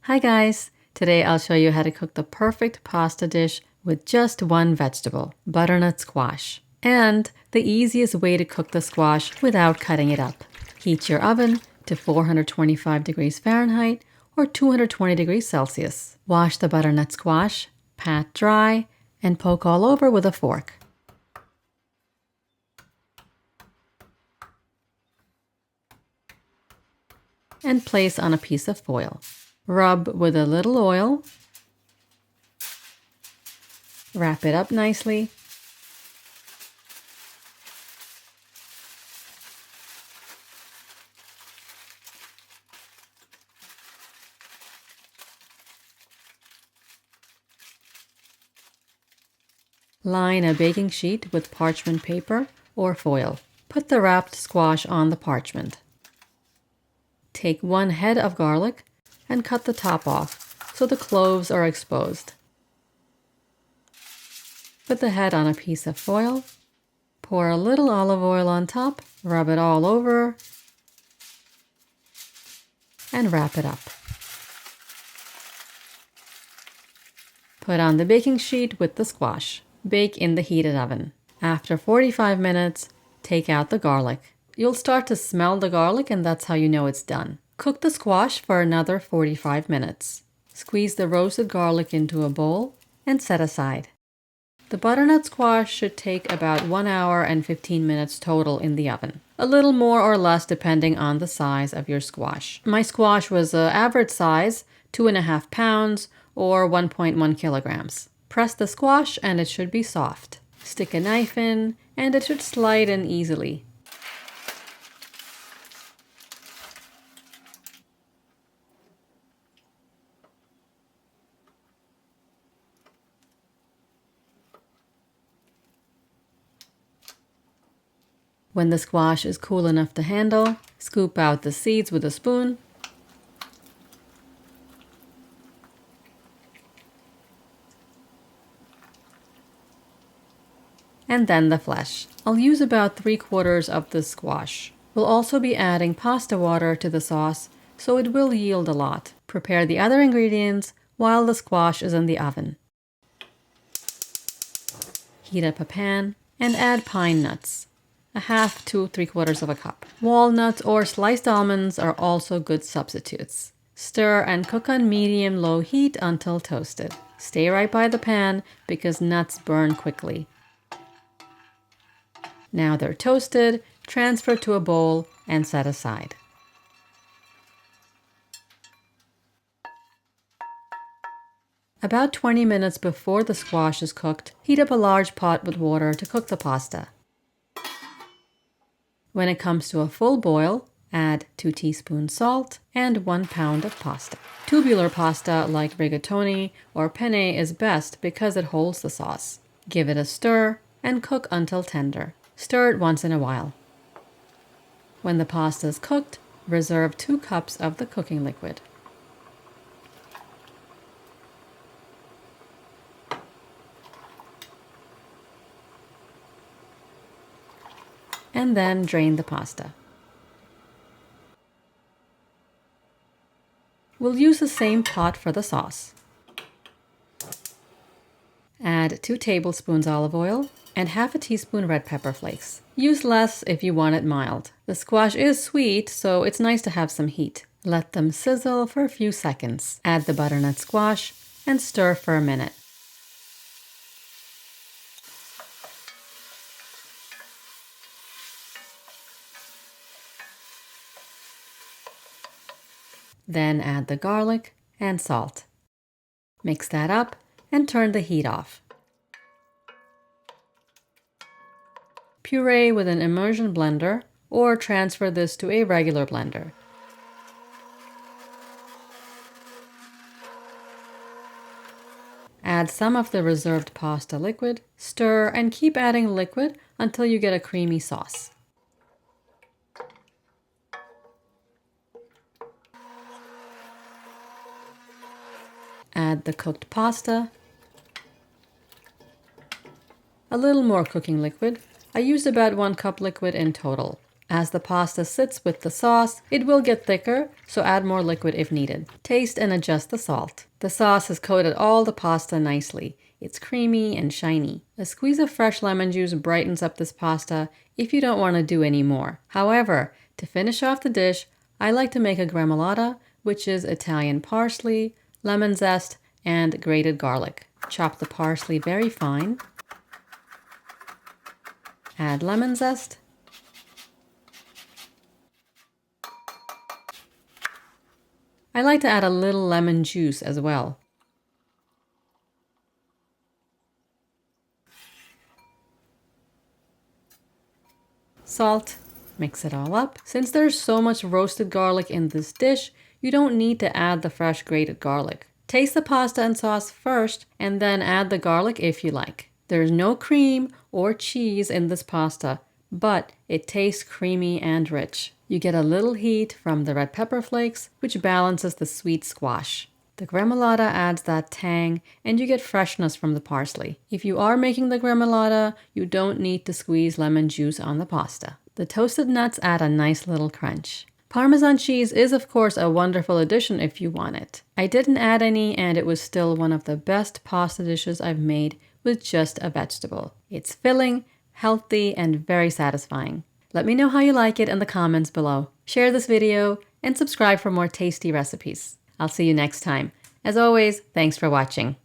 Hi guys! Today I'll show you how to cook the perfect pasta dish with just one vegetable, butternut squash, and the easiest way to cook the squash without cutting it up. Heat your oven to 425 degrees Fahrenheit or 220 degrees Celsius. Wash the butternut squash, pat dry, and poke all over with a fork. And place on a piece of foil. Rub with a little oil. Wrap it up nicely. Line a baking sheet with parchment paper or foil. Put the wrapped squash on the parchment. Take one head of garlic and cut the top off so the cloves are exposed. Put the head on a piece of foil. Pour a little olive oil on top, rub it all over, and wrap it up. Put on the baking sheet with the squash. Bake in the heated oven. After 45 minutes, take out the garlic. You'll start to smell the garlic, and that's how you know it's done. Cook the squash for another 45 minutes. Squeeze the roasted garlic into a bowl and set aside. The butternut squash should take about 1 hour and 15 minutes total in the oven. A little more or less depending on the size of your squash. My squash was average size, 2.5 pounds or 1.1 kilograms. Press the squash and it should be soft. Stick a knife in and it should slide in easily. When the squash is cool enough to handle, scoop out the seeds with a spoon. And then the flesh. I'll use about 3/4 of the squash. We'll also be adding pasta water to the sauce, so it will yield a lot. Prepare the other ingredients while the squash is in the oven. Heat up a pan and add pine nuts, 1/2 to 3/4 cup. Walnuts or sliced almonds are also good substitutes. Stir and cook on medium-low heat until toasted. Stay right by the pan because nuts burn quickly. Now they're toasted, transfer to a bowl and set aside. About 20 minutes before the squash is cooked, heat up a large pot with water to cook the pasta. When it comes to a full boil, add 2 teaspoons salt and 1 pound of pasta. Tubular pasta like rigatoni or penne is best because it holds the sauce. Give it a stir and cook until tender. Stir it once in a while. When the pasta is cooked, reserve 2 cups of the cooking liquid. And then drain the pasta. We'll use the same pot for the sauce. Add 2 tablespoons olive oil and 1/2 teaspoon red pepper flakes. Use less if you want it mild. The squash is sweet, so it's nice to have some heat. Let them sizzle for a few seconds. Add the butternut squash and stir for a minute. Then add the garlic and salt. Mix that up and turn the heat off. Puree with an immersion blender or transfer this to a regular blender. Add some of the reserved pasta liquid, stir and keep adding liquid until you get a creamy sauce. Add the cooked pasta, a little more cooking liquid. I used about 1 cup liquid in total. As the pasta sits with the sauce, it will get thicker, so add more liquid if needed. Taste and adjust the salt. The sauce has coated all the pasta nicely. It's creamy and shiny. A squeeze of fresh lemon juice brightens up this pasta if you don't want to do any more. However, to finish off the dish, I like to make a gremolata, which is Italian parsley, lemon zest, and grated garlic. Chop the parsley very fine. Add lemon zest. I like to add a little lemon juice as well. Salt. Mix it all up. Since there's so much roasted garlic in this dish, you don't need to add the fresh grated garlic. Taste the pasta and sauce first and then add the garlic if you like. There's no cream or cheese in this pasta, but it tastes creamy and rich. You get a little heat from the red pepper flakes, which balances the sweet squash. The gremolata adds that tang, and you get freshness from the parsley. If you are making the gremolata, you don't need to squeeze lemon juice on the pasta. The toasted nuts add a nice little crunch. Parmesan cheese is of course a wonderful addition if you want it. I didn't add any, and it was still one of the best pasta dishes I've made with just a vegetable. It's filling, healthy, and very satisfying. Let me know how you like it in the comments below. Share this video and subscribe for more tasty recipes. I'll see you next time. As always, thanks for watching.